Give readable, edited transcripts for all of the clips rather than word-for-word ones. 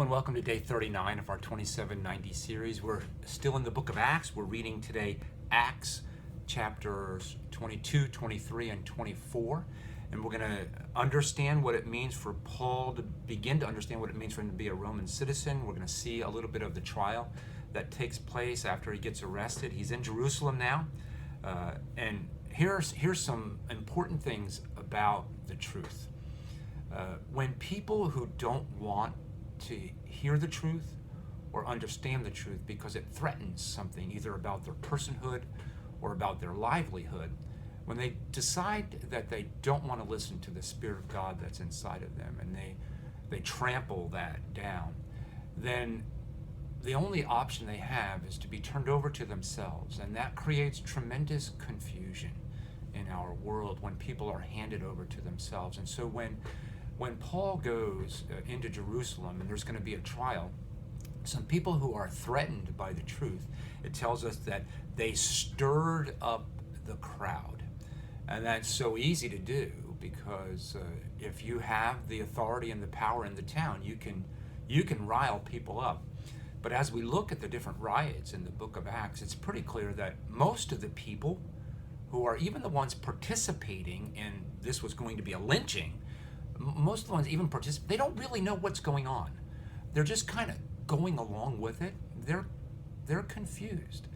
and welcome to day 39 of our 2790 series. We're still in the book of Acts. We're reading today Acts chapters 22, 23, and 24. And we're going to understand what it means for Paul to begin to understand what it means for him to be a Roman citizen. We're going to see a little bit of the trial that takes place after he gets arrested. He's in Jerusalem now. And here's some important things about the truth. When people who don't want to hear the truth or understand the truth because it threatens something, either about their personhood or about their livelihood, when they decide that they don't want to listen to the Spirit of God that's inside of them and they trample that down, then the only option they have is to be turned over to themselves, and that creates tremendous confusion in our world when people are handed over to themselves. And so when Paul goes into Jerusalem and there's going to be a trial, some people who are threatened by the truth, it tells us that they stirred up the crowd. And that's so easy to do because if you have the authority and the power in the town, you can rile people up. But as we look at the different riots in the book of Acts, it's pretty clear that most of the people who are even the ones participating in this was going to be a lynching, most of the ones even participate, they don't really know what's going on. They're just kind of going along with it. They're confused.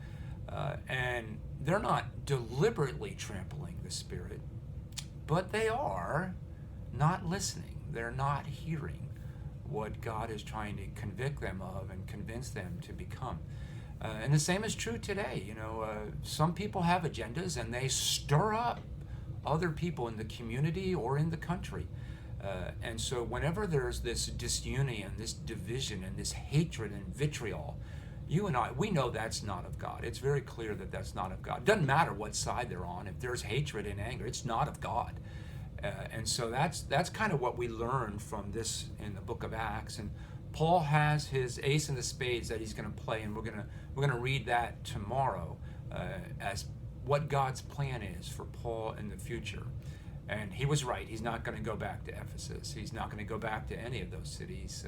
And they're not deliberately trampling the Spirit, but they are not listening. They're not hearing what God is trying to convict them of and convince them to become. And the same is true today. Some people have agendas and they stir up other people in the community or in the country. And so whenever there's this disunion, this division, and this hatred and vitriol, you and I, we know that's not of God. It's very clear that that's not of God. It doesn't matter what side they're on. If there's hatred and anger, it's not of God. And so that's kind of what we learn from this in the book of Acts. And Paul has his ace in the spades that he's going to play, and we're going to read that tomorrow as what God's plan is for Paul in the future. And he was right. He's not going to go back to Ephesus. He's not going to go back to any of those cities.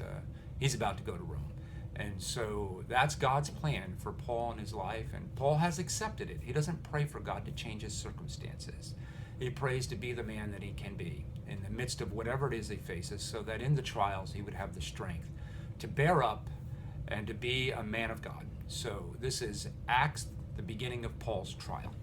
He's about to go to Rome. And so that's God's plan for Paul in his life. And Paul has accepted it. He doesn't pray for God to change his circumstances. He prays to be the man that he can be in the midst of whatever it is he faces, so that in the trials he would have the strength to bear up and to be a man of God. So this is Acts, the beginning of Paul's trial.